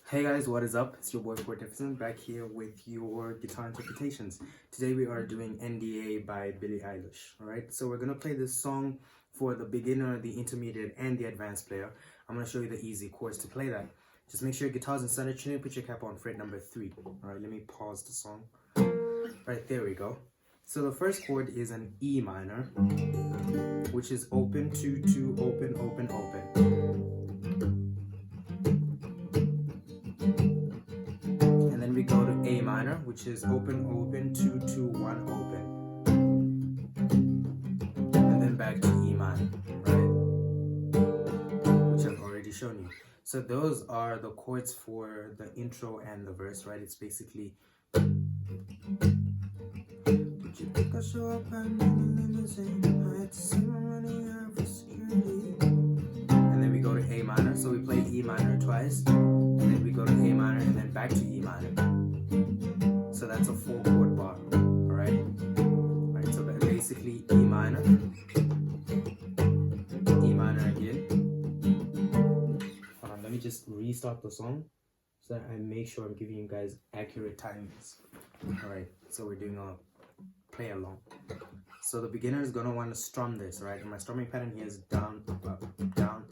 Hey guys, what is up? It's your boy Fortificent back here with your guitar interpretations. Today we are doing NDA by Billie Eilish. Alright, so we're gonna play this song for the beginner, the intermediate, and the advanced player. I'm gonna show you the easy chords to play that. Just make sure your guitar's in center tuning, put your cap on fret number 3. Alright, let me pause the song. Right, there we go. So the first chord is an E minor, which is open, 2, 2, open, open, open. We go to A minor, which is open, open, 2, 2, 1, open. And then back to E minor, right? Which I've already shown you. So those are the chords for the intro and the verse, right? It's basically... Did you think I show up and I had to see my money out for security. And then we go to A minor, so we play E minor twice. And then we go to A minor and then back to E minor. So that's a 4-chord bar, alright? Alright, so basically E minor again. Hold on, let me just restart the song so that I make sure I'm giving you guys accurate timings. Alright, so we're doing a play along. So the beginner is gonna want to strum this, right? And my strumming pattern here is down, up, up, down,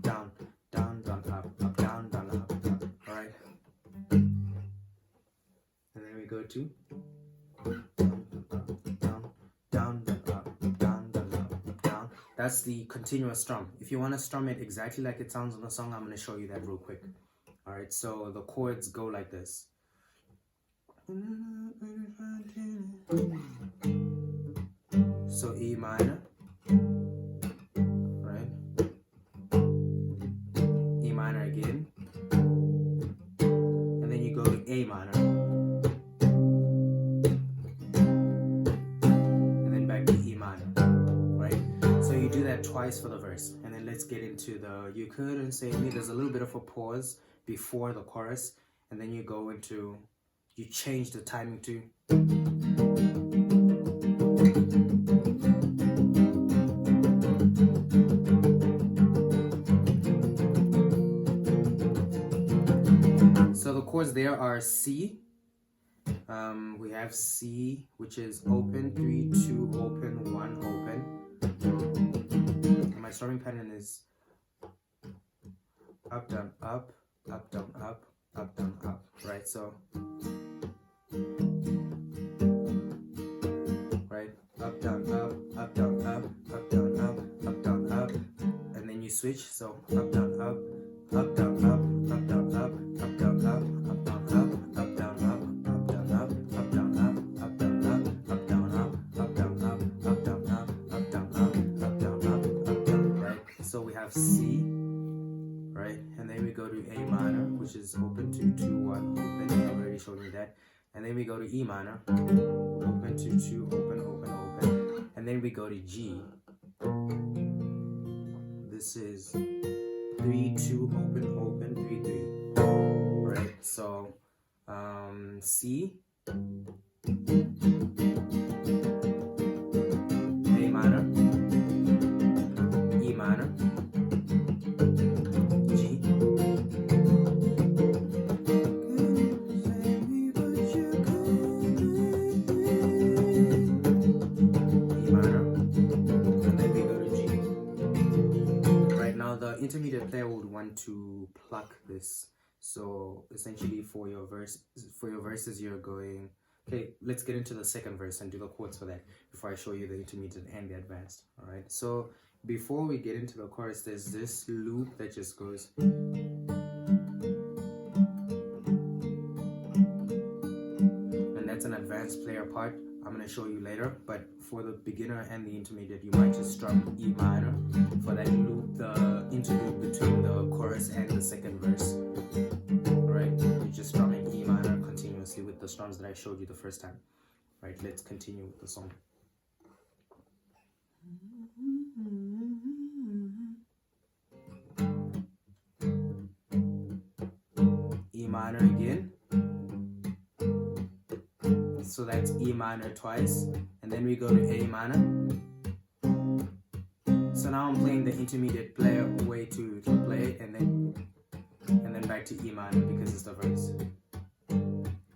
down, down, down, up, up, down, down, up, up, alright? And then we go to down, up, down, down, up, down, down, up, down. That's the continuous strum. If you want to strum it exactly like it sounds on the song, I'm going to show you that real quick. Alright, so the chords go like this. So E minor, right? E minor again. And then you go to A minor. Twice for the verse, and then let's get into the you couldn't save me. There's a little bit of a pause before the chorus, and then you go into, you change the timing to so the chords there are C. We have C, which is open, 3, 2, open, 1, open. My strumming pattern is up, down, up, up, down, up, up, down, up, right? So, right, up, down, up, up, down, up, up, down, up, up, down, up, and then you switch. So, up, down, up, up, down, up, up, down, up, up, down, up, up, down, up, up, down, up, up, down, up, up, down, up, up, down, up, up, down, up, up, down, up, up, down, up, up, down, up, up, down, up, up, down, right? So we have C, right? And then we go to A minor, which is open, 2, 2, 1, open. I already showed you that. And then we go to E minor, open, 2, 2, open, open, open. And then we go to G. This is 3, 2, open, open, 3, 3. Right? So C, A minor, E minor, G, E minor, and then we go to G. Right now the intermediate player would want to pluck this. So essentially for your verses you're going, okay, let's get into the second verse and do the chords for that before I show you the intermediate and the advanced. Alright, so before we get into the chorus, there's this loop that just goes, and that's an advanced player part. I'm going to show you later, but for the beginner and the intermediate, you might just strum E minor for that loop, the interlude between the chorus and the second verse. Alright, you're just strumming E minor continuously with the strums that I showed you the first time. Right, let's continue with the song. E minor again. So that's E minor twice, and then we go to A minor. So now I'm playing the intermediate player way to play it, and then back to E minor because it's the verse.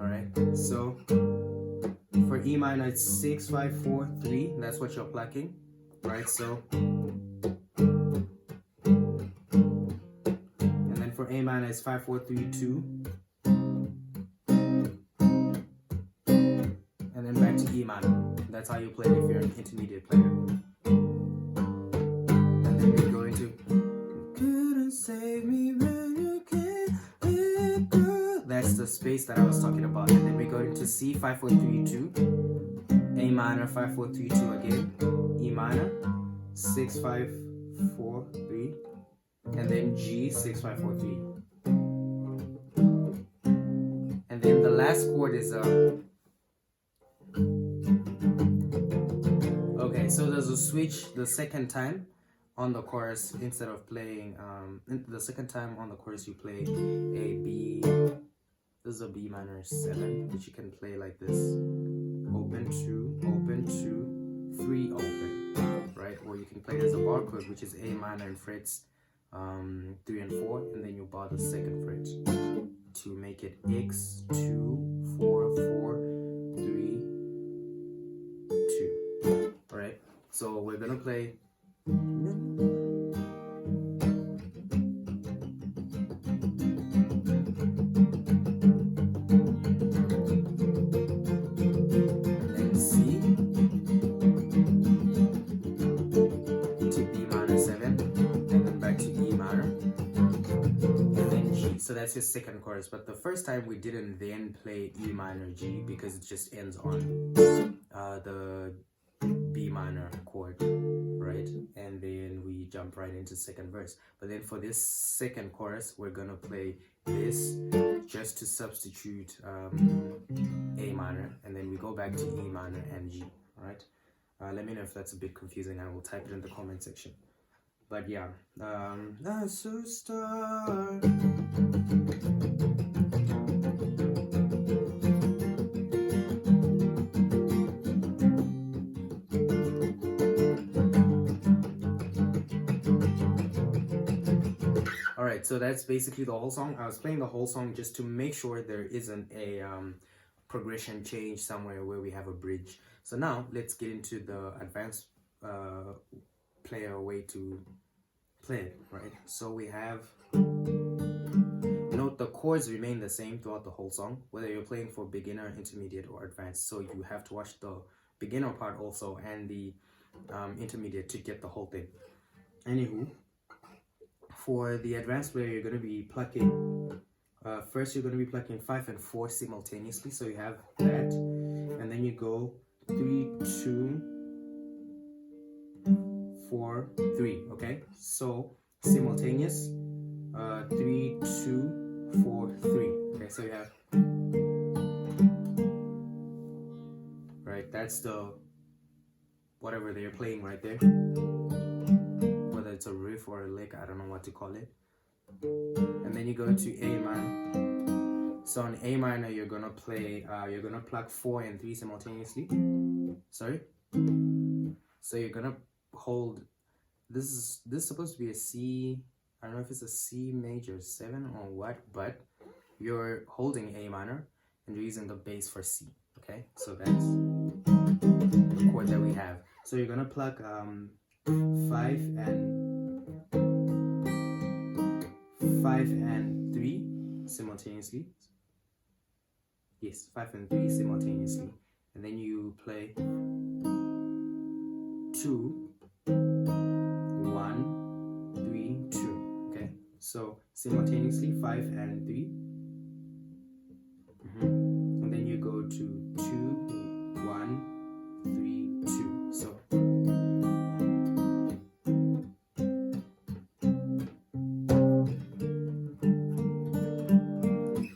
Alright, so for E minor it's 6, 5, 4, 3. That's what you're plucking. Right, so and then for A minor it's 5, 4, 3, 2. And then back to E minor. That's how you play it if you're an intermediate player. And then we go into couldn't save me when you came. That's the space that I was talking about. And then we go into C, 5, 4, 3, 2. A minor, 5, 4, 3, 2 again. E minor, 6, 5, 4, 3. And then G, 6, 5, 4, 3. And then the last chord is okay, so there's a switch the second time on the chorus. Instead of playing the second time on the chorus you play a B. This is a B minor 7, which you can play like this: open 2, open 2, 3, open, right? Or you can play it as a bar chord, which is A minor and frets 3 and 4, and then you bar the second fret to make it X 2, 4, 4, 3, 2. All right, so we're gonna play. So that's your second chorus, but the first time we didn't then play E minor G because it just ends on the B minor chord, right? And then we jump right into second verse. But then for this second chorus, we're gonna play this just to substitute A minor, and then we go back to E minor and G, all right? Let me know if that's a bit confusing. I will type it in the comment section. But yeah, that's a star. Alright, so that's basically the whole song. I was playing the whole song just to make sure there isn't a progression change somewhere where we have a bridge. So now let's get into the advanced player way to play it, right? So we have, note the chords remain the same throughout the whole song, whether you're playing for beginner, intermediate, or advanced. So you have to watch the beginner part also and the intermediate to get the whole thing. Anywho, for the advanced player, you're going to be plucking, first you're going to be plucking 5 and 4 simultaneously. So you have that, and then you go 3, 2, 4, 3, okay? So simultaneous, 3, 2, 4, 3. Okay, so you have, right, that's the whatever they're playing right there. Whether it's a riff or a lick, I don't know what to call it. And then you go to A minor. So on A minor, you're gonna play, you're gonna pluck 4 and 3 simultaneously. Sorry. So you're gonna hold, this is supposed to be a C, I don't know if it's a C major 7 or what, but you're holding A minor and you're using the bass for C, okay? So that's the chord that we have. So you're gonna pluck 5 and 3 simultaneously. Yes, 5 and 3 simultaneously, and then you play 2, 1, 3, 2. Okay, so simultaneously 5 and 3, and then you go to 2, 1, 3, 2.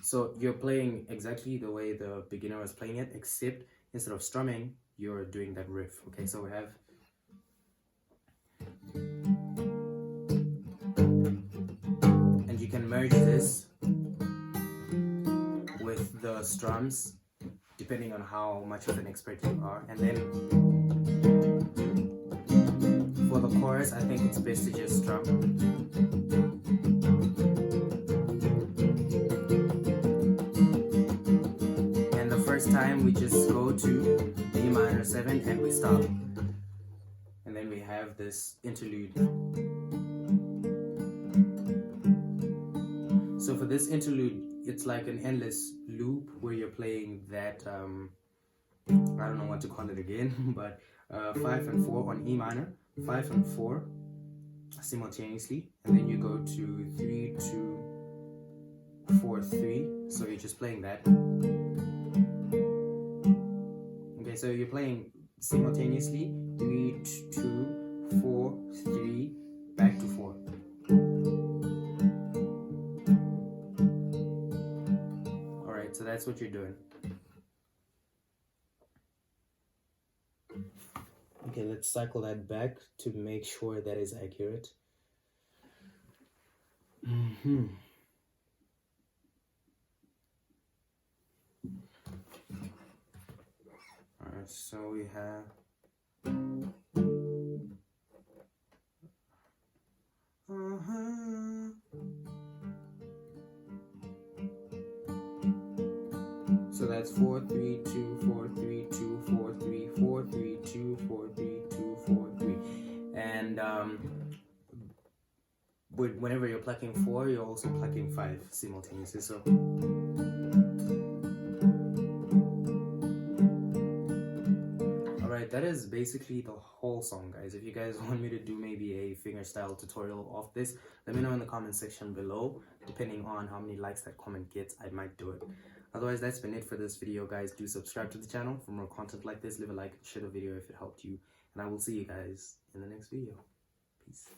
So you're playing exactly the way the beginner was playing it, except instead of strumming, you're doing that riff. Okay, so we have, and you can merge this with the strums depending on how much of an expert you are. And then for the chorus, I think it's best to just strum. first time we just go to D minor 7 and we stop. And then we have this interlude. So for this interlude, it's like an endless loop where you're playing that, I don't know what to call it again, but 5 and 4 on E minor, 5 and 4 simultaneously, and then you go to 3, 2, 4, 3, so you're just playing that. Okay, so you're playing simultaneously 3, 2, 4, 3, back to 4. Alright, so that's what you're doing. Okay, let's cycle that back to make sure that is accurate. Alright, so we have so that's 4, 3, 2, 4, 3, 2, 4, 3, 4, 3, 2, 4, 3, 2, 4, 3. And whenever you're plucking 4, you're also plucking 5 simultaneously. So alright, that is basically the whole song, guys. If you guys want me to do maybe a fingerstyle tutorial of this, let me know in the comment section below. Depending on how many likes that comment gets, I might do it. Otherwise, that's been it for this video, guys. Do subscribe to the channel for more content like this. Leave a like and share the video if it helped you. And I will see you guys in the next video. Peace.